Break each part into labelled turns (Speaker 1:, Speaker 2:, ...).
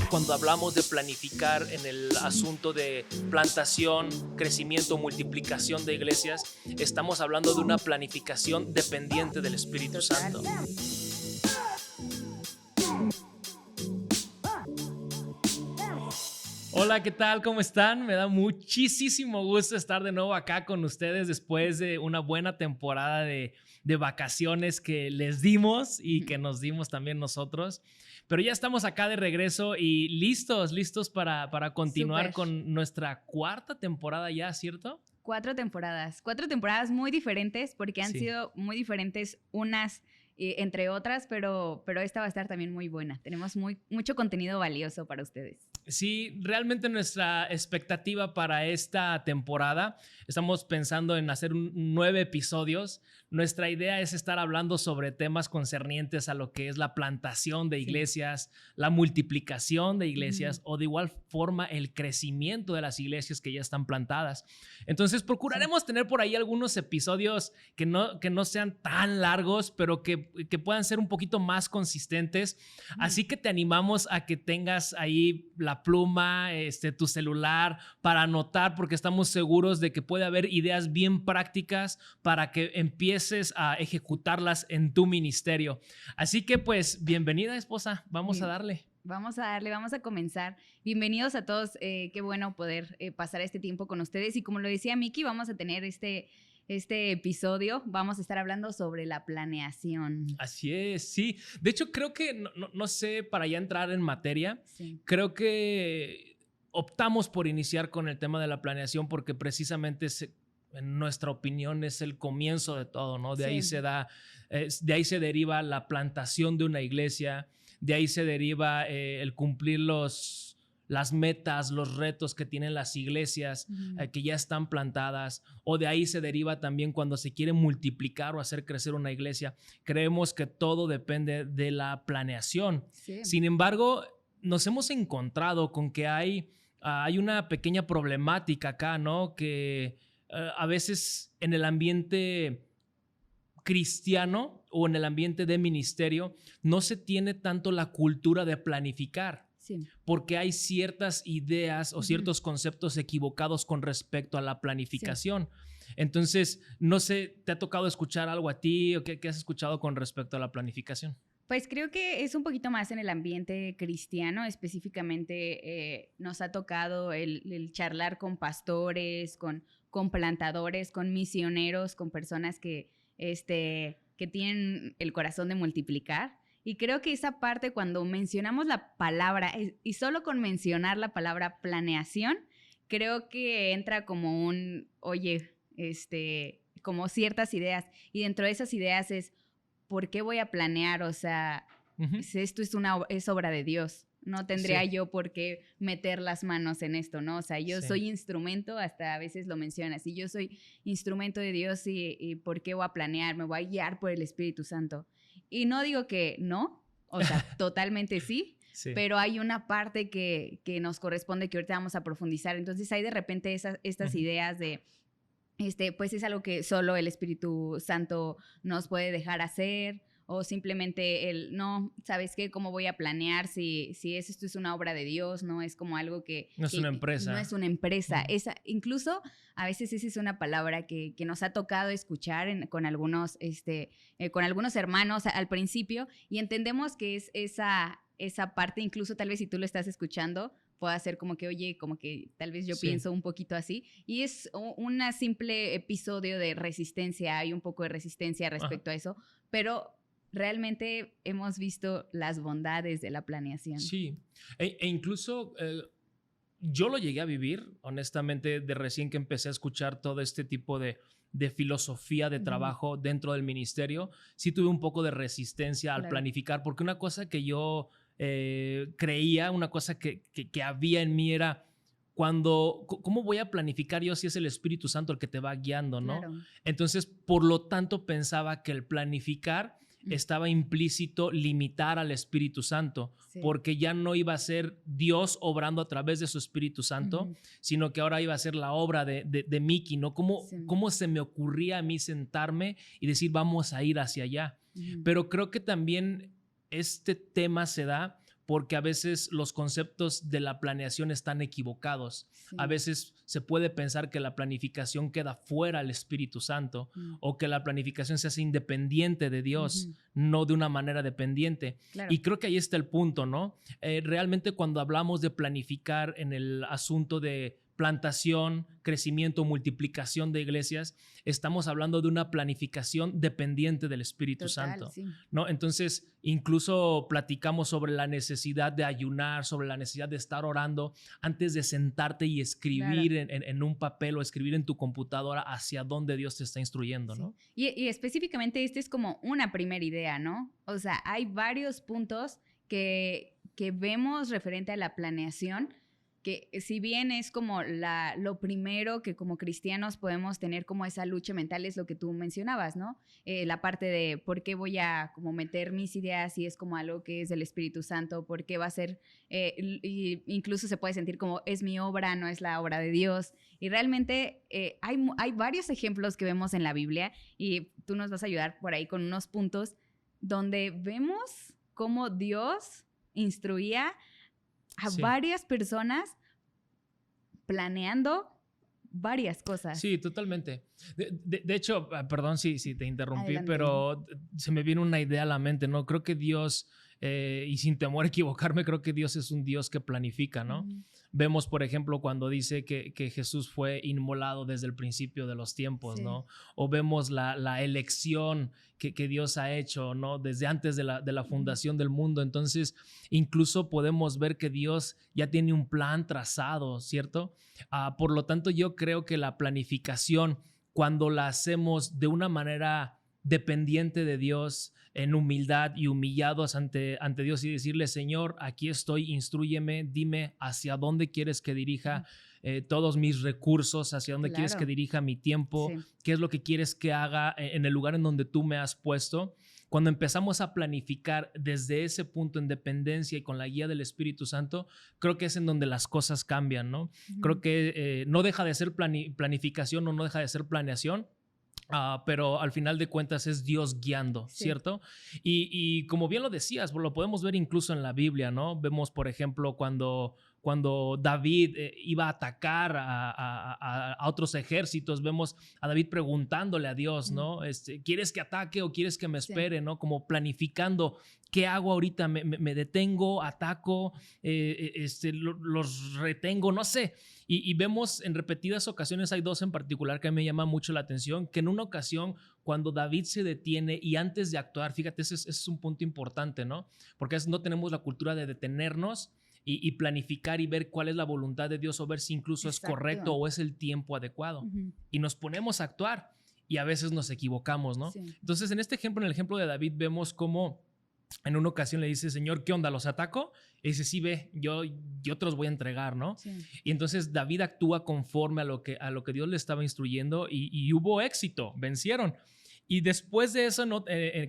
Speaker 1: Cuando hablamos de planificar en el asunto de plantación, crecimiento, multiplicación de iglesias, estamos hablando de una planificación dependiente del Espíritu Santo. Hola, ¿qué tal? ¿Cómo están? Me da muchísimo gusto estar de nuevo acá con ustedes después de una buena temporada de vacaciones que les dimos y que nos dimos también nosotros. Pero ya estamos acá de regreso y listos para continuar
Speaker 2: Súper.
Speaker 1: con nuestra cuarta temporada ya, ¿cierto?
Speaker 2: 4 temporadas muy diferentes porque han
Speaker 1: Sí.
Speaker 2: sido muy diferentes unas entre otras, pero esta va a estar también muy buena. Tenemos mucho contenido valioso para ustedes.
Speaker 1: Sí, realmente nuestra expectativa para esta temporada, estamos pensando en hacer 9 episodios. Nuestra idea es estar hablando sobre temas concernientes a lo que es la plantación de
Speaker 2: Sí.
Speaker 1: iglesias, la multiplicación de iglesias o de igual forma el crecimiento de las iglesias que ya están plantadas. Entonces procuraremos tener por ahí algunos episodios que no sean tan largos, pero que puedan ser un poquito más consistentes. Así que te animamos a que tengas ahí la pluma, tu celular para anotar, porque estamos seguros de que puede haber ideas bien prácticas para que empieces a ejecutarlas en tu ministerio. Así que pues bienvenida, esposa, vamos a darle.
Speaker 2: Vamos a comenzar. Bienvenidos a todos, qué bueno poder pasar este tiempo con ustedes y como lo decía Miki, vamos a tener este episodio, vamos a estar hablando sobre la planeación.
Speaker 1: Así es, sí. De hecho, creo que, no sé, para ya entrar en materia,
Speaker 2: Sí.
Speaker 1: creo que optamos por iniciar con el tema de la planeación porque precisamente en nuestra opinión es el comienzo de todo, ¿no? De ahí
Speaker 2: Sí.
Speaker 1: de ahí se deriva la plantación de una iglesia, de ahí se deriva el cumplir las metas, los retos que tienen las iglesias que ya están plantadas, o de ahí se deriva también cuando se quiere multiplicar o hacer crecer una iglesia. Creemos que todo depende de la planeación.
Speaker 2: Sí.
Speaker 1: Sin embargo, nos hemos encontrado con que hay una pequeña problemática acá, ¿no? Que a veces en el ambiente cristiano o en el ambiente de ministerio no se tiene tanto la cultura de planificar.
Speaker 2: Sí.
Speaker 1: Porque hay ciertas ideas o ciertos conceptos equivocados con respecto a la planificación. Sí. Entonces, no sé, ¿te ha tocado escuchar algo a ti o qué has escuchado con respecto a la planificación?
Speaker 2: Pues creo que es un poquito más en el ambiente cristiano, específicamente nos ha tocado el charlar con pastores, con plantadores, con misioneros, con personas que tienen el corazón de multiplicar. Y creo que esa parte cuando mencionamos la palabra, y solo con mencionar la palabra planeación, creo que entra como como ciertas ideas. Y dentro de esas ideas es, ¿por qué voy a planear? O sea, esto es obra de Dios. No tendría yo por qué meter las manos en esto, ¿no? O sea, yo soy instrumento, hasta a veces lo mencionas, y yo soy instrumento de Dios y ¿por qué voy a planear? Me voy a guiar por el Espíritu Santo. Y no digo que no, o sea, totalmente sí, pero hay una parte que nos corresponde que ahorita vamos a profundizar. Entonces hay de repente estas ideas de, pues es algo que solo el Espíritu Santo nos puede dejar hacer, o simplemente no, ¿sabes qué? ¿Cómo voy a planear si esto es una obra de Dios? No es como algo que...
Speaker 1: No es una empresa.
Speaker 2: No es una empresa. Incluso a veces esa es una palabra que nos ha tocado escuchar con algunos hermanos al principio, y entendemos que es esa parte, incluso tal vez si tú lo estás escuchando, pueda ser como que, oye, como que tal vez yo pienso un poquito así. Y es un simple episodio de resistencia, hay un poco de resistencia respecto a eso, pero realmente hemos visto las bondades de la planeación.
Speaker 1: Sí, e incluso yo lo llegué a vivir, honestamente, de recién que empecé a escuchar todo este tipo de filosofía de trabajo dentro del ministerio. Sí tuve un poco de resistencia al planificar, porque una cosa que yo creía, una cosa que había en mí era, ¿cómo voy a planificar yo si es el Espíritu Santo el que te va guiando, no?
Speaker 2: Claro.
Speaker 1: Entonces, por lo tanto, pensaba que el planificar estaba implícito limitar al Espíritu Santo, porque ya no iba a ser Dios obrando a través de su Espíritu Santo, sino que ahora iba a ser la obra de Miki, ¿no? ¿Cómo se me ocurría a mí sentarme y decir, vamos a ir hacia allá? Pero creo que también este tema se da porque a veces los conceptos de la planeación están equivocados.
Speaker 2: Sí.
Speaker 1: A veces se puede pensar que la planificación queda fuera del Espíritu Santo o que la planificación se hace independiente de Dios, no de una manera dependiente.
Speaker 2: Claro.
Speaker 1: Y creo que ahí está el punto, ¿no? Realmente cuando hablamos de planificar en el asunto de plantación, crecimiento, multiplicación de iglesias, estamos hablando de una planificación dependiente del Espíritu Santo,
Speaker 2: sí.
Speaker 1: ¿no? Entonces, incluso platicamos sobre la necesidad de ayunar, sobre la necesidad de estar orando antes de sentarte y escribir en un papel o escribir en tu computadora hacia dónde Dios te está instruyendo, ¿no?
Speaker 2: Y específicamente este es como una primera idea, ¿no? O sea, hay varios puntos que vemos referente a la planeación, que si bien es como lo primero que como cristianos podemos tener como esa lucha mental, es lo que tú mencionabas, ¿no? La parte de por qué voy a como meter mis ideas si es como algo que es del Espíritu Santo, por qué va a ser, incluso se puede sentir como es mi obra, no es la obra de Dios. Y realmente hay varios ejemplos que vemos en la Biblia y tú nos vas a ayudar por ahí con unos puntos donde vemos cómo Dios instruía a varias personas planeando varias cosas.
Speaker 1: Sí, totalmente. De hecho, perdón si te interrumpí,
Speaker 2: Adelante.
Speaker 1: pero se me viene una idea a la mente, ¿no? Creo que Dios, y sin temor a equivocarme, creo que Dios es un Dios que planifica, ¿no? Vemos, por ejemplo, cuando dice que Jesús fue inmolado desde el principio de los tiempos, ¿no? O vemos la elección que Dios ha hecho, ¿no? Desde antes de la fundación del mundo. Entonces, incluso podemos ver que Dios ya tiene un plan trazado, ¿cierto? Por lo tanto, yo creo que la planificación, cuando la hacemos de una manera dependiente de Dios, en humildad y humillados ante Dios y decirle, Señor, aquí estoy, instrúyeme, dime hacia dónde quieres que dirija todos mis recursos, hacia dónde quieres que dirija mi tiempo, qué es lo que quieres que haga en el lugar en donde tú me has puesto. Cuando empezamos a planificar desde ese punto en dependencia y con la guía del Espíritu Santo, creo que es en donde las cosas cambian, ¿no? Creo que no deja de ser planificación o no deja de ser planeación, pero al final de cuentas es Dios guiando, ¿cierto? Y como bien lo decías, lo podemos ver incluso en la Biblia, ¿no? Vemos, por ejemplo, cuando David iba a atacar a otros ejércitos, vemos a David preguntándole a Dios, ¿no? ¿Quieres que ataque o quieres que me espere? ¿No? Como planificando, ¿qué hago ahorita? ¿Me detengo? ¿Ataco? ¿Los retengo? No sé. Y vemos en repetidas ocasiones, hay dos en particular que a mí me llama mucho la atención, que en una ocasión cuando David se detiene y antes de actuar, fíjate, ese es un punto importante, ¿no? Porque no tenemos la cultura de detenernos y planificar y ver cuál es la voluntad de Dios o ver si incluso es correcto o es el tiempo adecuado. Y nos ponemos a actuar y a veces nos equivocamos, ¿no? Entonces, en este ejemplo, en el ejemplo de David, vemos cómo en una ocasión le dice, Señor, ¿qué onda? ¿Los ataco? Y dice, sí, ve, yo te los voy a entregar, ¿no? Y entonces David actúa conforme a lo que Dios le estaba instruyendo y hubo éxito, vencieron. Y después de eso,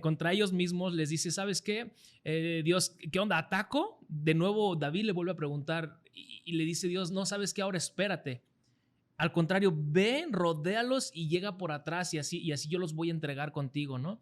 Speaker 1: contra ellos mismos les dice, ¿sabes qué? Dios, ¿qué onda? ¿Ataco? De nuevo David le vuelve a preguntar y le dice Dios, no, ¿sabes qué? Ahora espérate. Al contrario, ve, rodéalos y llega por atrás y así yo los voy a entregar contigo, ¿no?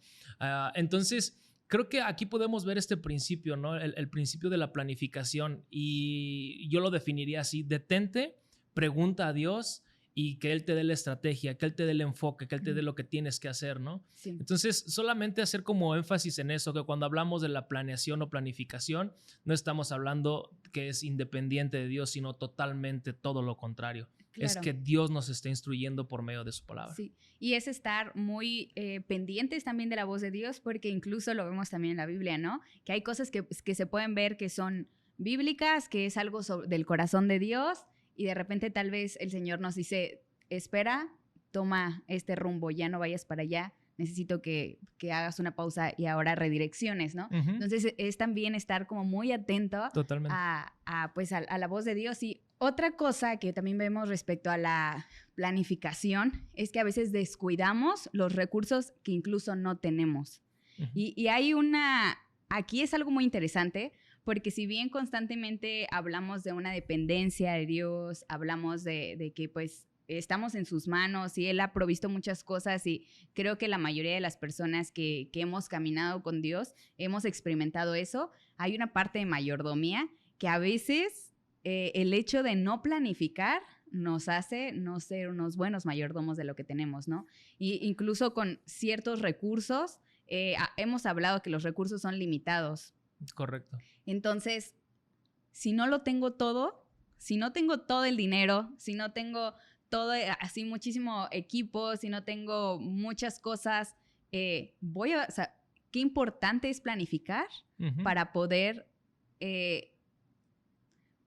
Speaker 1: Entonces, creo que aquí podemos ver este principio, ¿no? El principio de la planificación, y yo lo definiría así: detente, pregunta a Dios y que Él te dé la estrategia, que Él te dé el enfoque, que Él te dé lo que tienes que hacer, ¿no? Entonces, solamente hacer como énfasis en eso, que cuando hablamos de la planeación o planificación, no estamos hablando que es independiente de Dios, sino totalmente todo lo contrario. Es que Dios nos está instruyendo por medio de su palabra.
Speaker 2: Sí, y es estar muy pendientes también de la voz de Dios, porque incluso lo vemos también en la Biblia, ¿no? Que hay cosas que se pueden ver que son bíblicas, que es algo del corazón de Dios, y de repente tal vez el Señor nos dice, espera, toma este rumbo, ya no vayas para allá, necesito que hagas una pausa y ahora redirecciones, ¿no? Entonces es también estar como muy atento a la voz de Dios. Y otra cosa que también vemos respecto a la planificación es que a veces descuidamos los recursos que incluso no tenemos. Y hay aquí es algo muy interesante, porque si bien constantemente hablamos de una dependencia de Dios, hablamos de que pues estamos en sus manos y Él ha provisto muchas cosas y creo que la mayoría de las personas que hemos caminado con Dios hemos experimentado eso. Hay una parte de mayordomía que a veces el hecho de no planificar nos hace no ser unos buenos mayordomos de lo que tenemos, ¿no? Y incluso con ciertos recursos, hemos hablado que los recursos son limitados.
Speaker 1: Correcto.
Speaker 2: Entonces, si no lo tengo todo, si no tengo todo el dinero, si no tengo todo así muchísimo equipo, si no tengo muchas cosas, o sea, qué importante es planificar para poder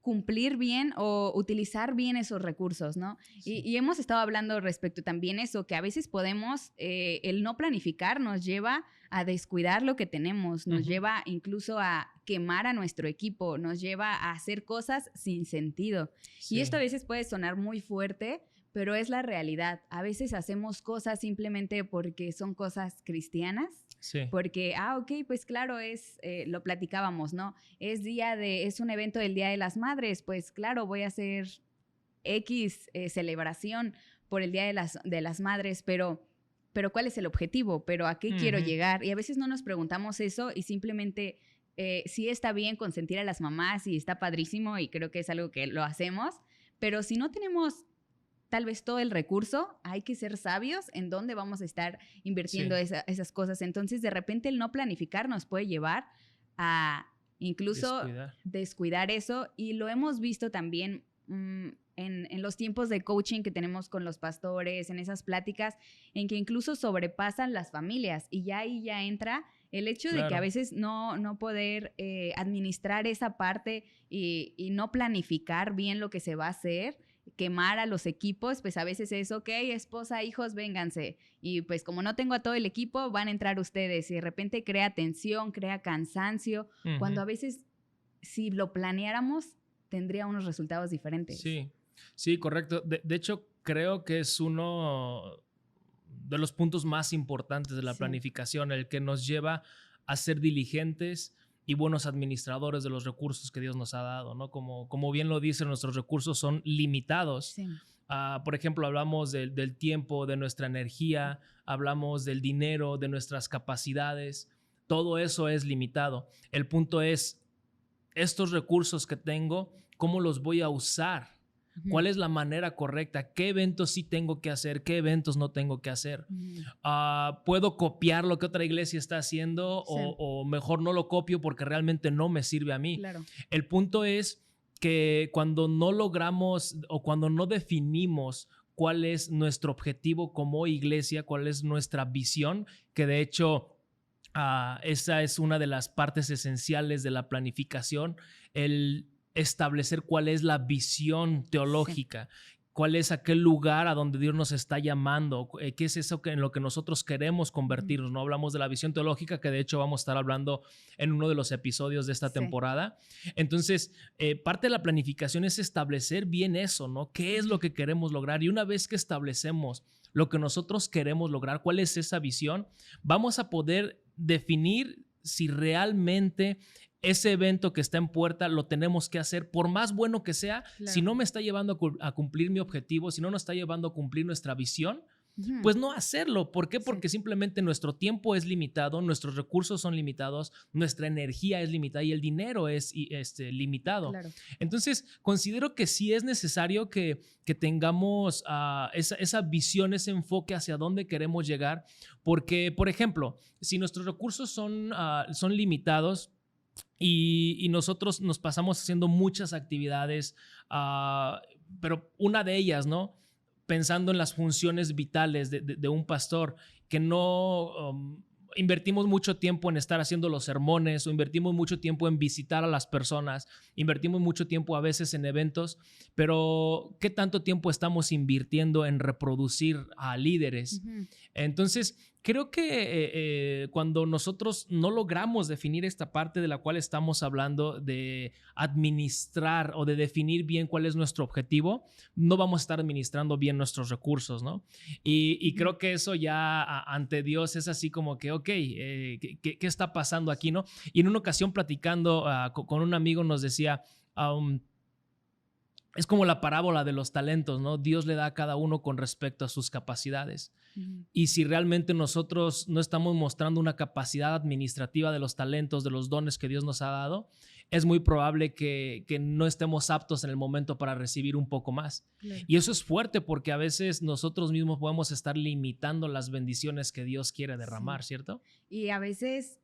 Speaker 2: cumplir bien o utilizar bien esos recursos, ¿no? Sí. Y hemos estado hablando respecto también eso, que a veces podemos, el no planificar nos lleva a descuidar lo que tenemos, nos lleva incluso a quemar a nuestro equipo, nos lleva a hacer cosas sin sentido. Sí. Y esto a veces puede sonar muy fuerte, pero es la realidad. A veces hacemos cosas simplemente porque son cosas cristianas. Sí. Porque, ok, pues claro, lo platicábamos, ¿no? Es un evento del Día de las Madres, pues claro, voy a hacer X celebración por el Día de las Madres, pero ¿cuál es el objetivo? ¿Pero a qué quiero llegar? Y a veces no nos preguntamos eso y simplemente sí está bien consentir a las mamás y está padrísimo y creo que es algo que lo hacemos, pero si no tenemos tal vez todo el recurso, hay que ser sabios en dónde vamos a estar invirtiendo esas cosas. Entonces, de repente, el no planificar nos puede llevar a incluso descuidar eso. Y lo hemos visto también en los tiempos de coaching que tenemos con los pastores, en esas pláticas, en que incluso sobrepasan las familias. Y ya ahí ya entra el hecho de que a veces no poder administrar esa parte y no planificar bien lo que se va a hacer, quemar a los equipos, pues a veces es, ok, esposa, hijos, vénganse. Y pues como no tengo a todo el equipo, van a entrar ustedes. Y de repente crea tensión, crea cansancio, cuando a veces si lo planeáramos, tendría unos resultados diferentes.
Speaker 1: Sí, correcto. De hecho, creo que es uno de los puntos más importantes de la planificación, el que nos lleva a ser diligentes y buenos administradores de los recursos que Dios nos ha dado, ¿no? Como bien lo dice, nuestros recursos son limitados. Sí. Por ejemplo, hablamos del tiempo, de nuestra energía, hablamos del dinero, de nuestras capacidades. Todo eso es limitado. El punto es, estos recursos que tengo, ¿cómo los voy a usar? ¿Cuál es la manera correcta? ¿Qué eventos sí tengo que hacer? ¿Qué eventos no tengo que hacer? ¿Puedo copiar lo que otra iglesia está haciendo o mejor no lo copio porque realmente no me sirve a mí? Claro. El punto es que cuando no logramos o cuando no definimos cuál es nuestro objetivo como iglesia, cuál es nuestra visión, que de hecho esa es una de las partes esenciales de la planificación, el establecer cuál es la visión teológica, cuál es aquel lugar a donde Dios nos está llamando, qué es eso en lo que nosotros queremos convertirnos. No hablamos de la visión teológica, que de hecho vamos a estar hablando en uno de los episodios de esta temporada. Entonces, parte de la planificación es establecer bien eso, ¿no? ¿Qué es lo que queremos lograr? Y una vez que establecemos lo que nosotros queremos lograr, cuál es esa visión, vamos a poder definir si realmente ese evento que está en puerta lo tenemos que hacer, por más bueno que sea. Claro. Si no me está llevando a cumplir mi objetivo, si no nos está llevando a cumplir nuestra visión, pues no hacerlo. ¿Por qué? Porque simplemente nuestro tiempo es limitado, nuestros recursos son limitados, nuestra energía es limitada y el dinero es limitado. Claro. Entonces, considero que sí es necesario que tengamos esa visión, ese enfoque hacia dónde queremos llegar, porque, por ejemplo, si nuestros recursos son limitados, y nosotros nos pasamos haciendo muchas actividades, pero una de ellas, ¿no? Pensando en las funciones vitales de un pastor, que no invertimos mucho tiempo en estar haciendo los sermones o invertimos mucho tiempo en visitar a las personas, invertimos mucho tiempo a veces en eventos, pero ¿qué tanto tiempo estamos invirtiendo en reproducir a líderes? Entonces, creo que cuando nosotros no logramos definir esta parte de la cual estamos hablando, de administrar o de definir bien cuál es nuestro objetivo, no vamos a estar administrando bien nuestros recursos, ¿no? Y creo que eso ya ante Dios es así como que, ok, ¿qué está pasando aquí, no? Y en una ocasión platicando con un amigo nos decía, es como la parábola de los talentos, ¿no? Dios le da a cada uno con respecto a sus capacidades. Y si realmente nosotros no estamos mostrando una capacidad administrativa de los talentos, de los dones que Dios nos ha dado, es muy probable que no estemos aptos en el momento para recibir un poco más. Claro. Y eso es fuerte porque a veces nosotros mismos podemos estar limitando las bendiciones que Dios quiere derramar, ¿cierto?
Speaker 2: Y a veces,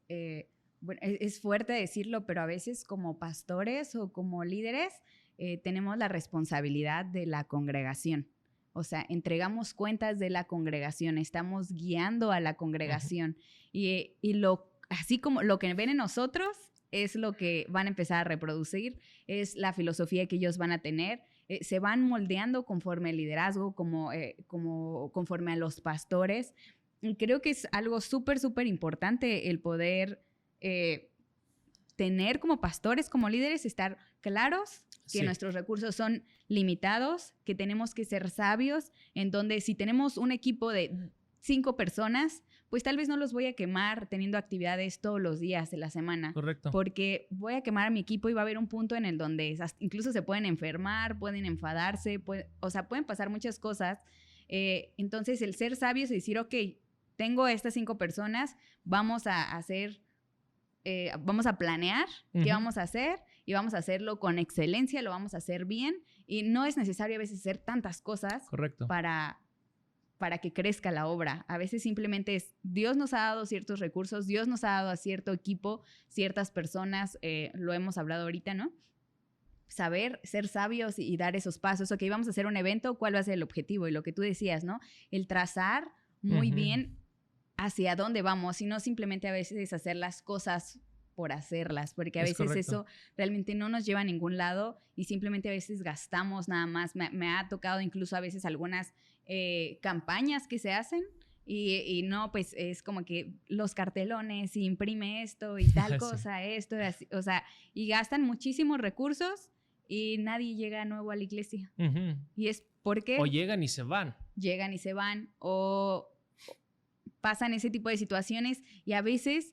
Speaker 2: bueno, es fuerte decirlo, pero a veces como pastores o como líderes tenemos la responsabilidad de la congregación. O sea, entregamos cuentas de la congregación, estamos guiando a la congregación. Y así como lo que ven en nosotros es lo que van a empezar a reproducir, es la filosofía que ellos van a tener. Se van moldeando conforme al liderazgo, conforme a los pastores. Y creo que es algo súper, súper importante el poder tener como pastores, como líderes, estar claros que nuestros recursos son limitados, que tenemos que ser sabios, en donde si tenemos un equipo de 5 personas, pues tal vez no los voy a quemar teniendo actividades todos los días de la semana.
Speaker 1: Correcto.
Speaker 2: Porque voy a quemar a mi equipo y va a haber un punto en el donde incluso se pueden enfermar, pueden enfadarse, pueden pasar muchas cosas. Entonces, el ser sabios y decir, ok, tengo estas 5 personas, vamos a planear qué vamos a hacer y vamos a hacerlo con excelencia, lo vamos a hacer bien y no es necesario a veces hacer tantas cosas. Correcto. Para que crezca la obra. A veces simplemente es Dios nos ha dado ciertos recursos, Dios nos ha dado a cierto equipo, ciertas personas, lo hemos hablado ahorita, ¿no? Saber, ser sabios y dar esos pasos. Ok, vamos a hacer un evento, ¿cuál va a ser el objetivo? Y lo que tú decías, ¿no? El trazar muy bien hacia dónde vamos y no simplemente a veces hacer las cosas por hacerlas, porque a veces eso realmente no nos lleva a ningún lado y simplemente a veces gastamos nada más. Me ha tocado incluso a veces algunas campañas que se hacen y no, pues es como que los cartelones y imprime esto y tal cosa, esto, así, o sea, y gastan muchísimos recursos y nadie llega nuevo a la iglesia. Y es porque...
Speaker 1: O llegan y se van.
Speaker 2: Llegan y se van o pasan ese tipo de situaciones y a veces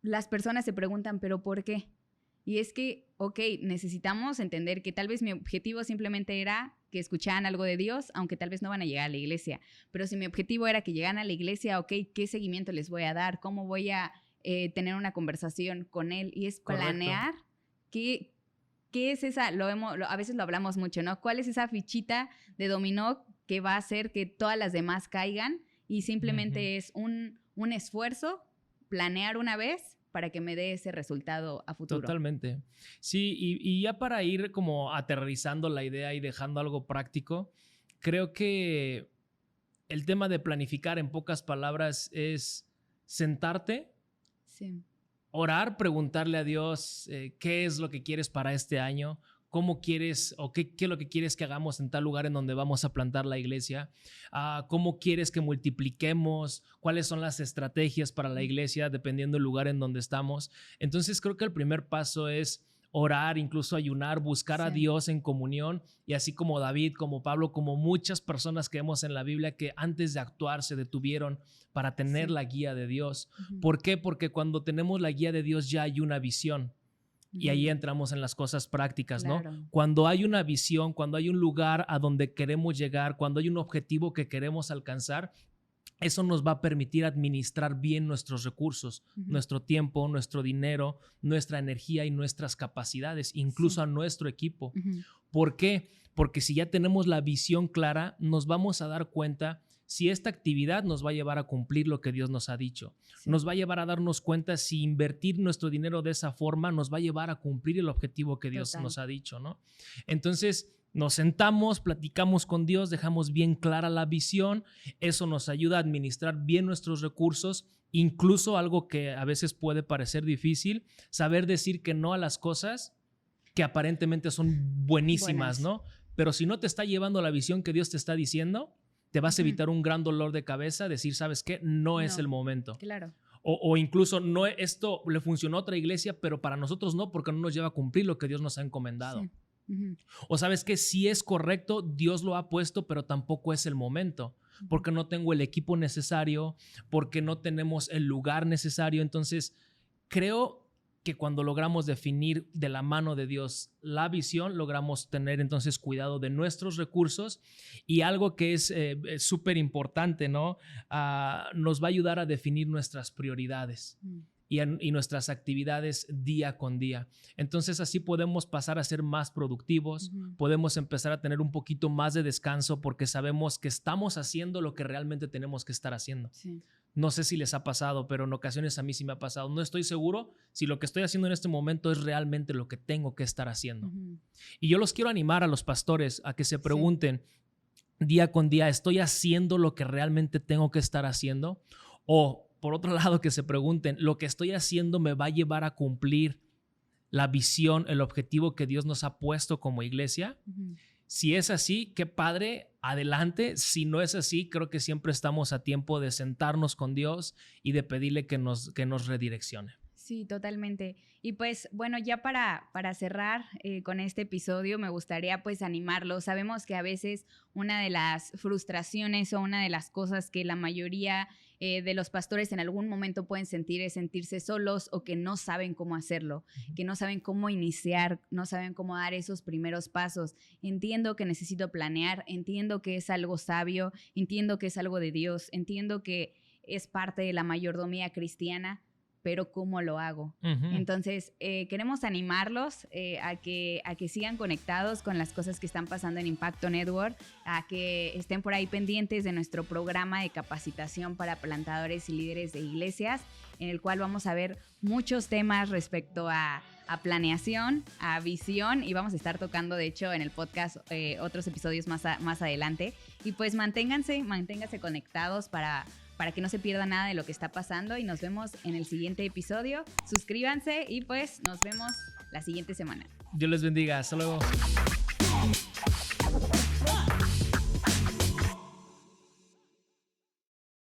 Speaker 2: las personas se preguntan, ¿pero por qué? Y es que, ok, necesitamos entender que tal vez mi objetivo simplemente era que escucharan algo de Dios, aunque tal vez no van a llegar a la iglesia. Pero si mi objetivo era que llegaran a la iglesia, ok, ¿qué seguimiento les voy a dar? ¿Cómo voy a tener una conversación con él? Y es planear qué es esa, a veces lo hablamos mucho, ¿no? ¿Cuál es esa fichita de dominó que va a hacer que todas las demás caigan? Y simplemente es un esfuerzo, planear una vez para que me dé ese resultado a futuro.
Speaker 1: Totalmente. Sí, y ya para ir como aterrizando la idea y dejando algo práctico, creo que el tema de planificar, en pocas palabras, es sentarte, orar, preguntarle a Dios qué es lo que quieres para este año, cómo quieres o qué es lo que quieres que hagamos en tal lugar en donde vamos a plantar la iglesia, cómo quieres que multipliquemos, cuáles son las estrategias para la iglesia dependiendo del lugar en donde estamos. Entonces creo que el primer paso es orar, incluso ayunar, buscar a Dios en comunión y así como David, como Pablo, como muchas personas que vemos en la Biblia que antes de actuar se detuvieron para tener la guía de Dios. ¿Por qué? Porque cuando tenemos la guía de Dios ya hay una visión. Y ahí entramos en las cosas prácticas, ¿no? Cuando hay una visión, cuando hay un lugar a donde queremos llegar, cuando hay un objetivo que queremos alcanzar, eso nos va a permitir administrar bien nuestros recursos, nuestro tiempo, nuestro dinero, nuestra energía y nuestras capacidades, incluso a nuestro equipo. ¿Por qué? Porque si ya tenemos la visión clara, nos vamos a dar cuenta si esta actividad nos va a llevar a cumplir lo que Dios nos ha dicho. Nos va a llevar a darnos cuenta si invertir nuestro dinero de esa forma nos va a llevar a cumplir el objetivo que Dios nos ha dicho, ¿no? Entonces, nos sentamos, platicamos con Dios, dejamos bien clara la visión. Eso nos ayuda a administrar bien nuestros recursos, incluso algo que a veces puede parecer difícil, saber decir que no a las cosas que aparentemente son buenísimas, ¿no? Pero si no te está llevando la visión que Dios te está diciendo, te vas a evitar un gran dolor de cabeza, decir, ¿sabes qué? No es el momento.
Speaker 2: Claro.
Speaker 1: O incluso, no, esto le funcionó a otra iglesia, pero para nosotros no, porque no nos lleva a cumplir lo que Dios nos ha encomendado. O sabes que sí es correcto, Dios lo ha puesto, pero tampoco es el momento, porque no tengo el equipo necesario, porque no tenemos el lugar necesario. Entonces, creo que cuando logramos definir de la mano de Dios la visión, logramos tener entonces cuidado de nuestros recursos, y algo que es súper importante, ¿no? Nos va a ayudar a definir nuestras prioridades. Y nuestras actividades día con día. Entonces así podemos pasar a ser más productivos, podemos empezar a tener un poquito más de descanso porque sabemos que estamos haciendo lo que realmente tenemos que estar haciendo. Sí. No sé si les ha pasado, pero en ocasiones a mí sí me ha pasado. No estoy seguro si lo que estoy haciendo en este momento es realmente lo que tengo que estar haciendo. Y yo los quiero animar a los pastores a que se pregunten día con día, ¿estoy haciendo lo que realmente tengo que estar haciendo? O por otro lado, que se pregunten, ¿lo que estoy haciendo me va a llevar a cumplir la visión, el objetivo que Dios nos ha puesto como iglesia? Si es así, qué padre, adelante. Si no es así, creo que siempre estamos a tiempo de sentarnos con Dios y de pedirle que nos redireccione.
Speaker 2: Sí, totalmente. Y pues bueno, ya para cerrar con este episodio, me gustaría pues animarlos. Sabemos que a veces una de las frustraciones o una de las cosas que la mayoría de los pastores en algún momento pueden sentir es sentirse solos, o que no saben cómo hacerlo, que no saben cómo iniciar, no saben cómo dar esos primeros pasos. Entiendo que necesito planear, entiendo que es algo sabio, entiendo que es algo de Dios, entiendo que es parte de la mayordomía cristiana, pero ¿cómo lo hago? Entonces, queremos animarlos a que sigan conectados con las cosas que están pasando en Impacto Network, a que estén por ahí pendientes de nuestro programa de capacitación para plantadores y líderes de iglesias, en el cual vamos a ver muchos temas respecto a planeación, a visión, y vamos a estar tocando, de hecho, en el podcast otros episodios más adelante. Y pues manténganse conectados para que no se pierda nada de lo que está pasando, y nos vemos en el siguiente episodio. Suscríbanse y pues nos vemos la siguiente semana.
Speaker 1: Dios les bendiga. Hasta luego.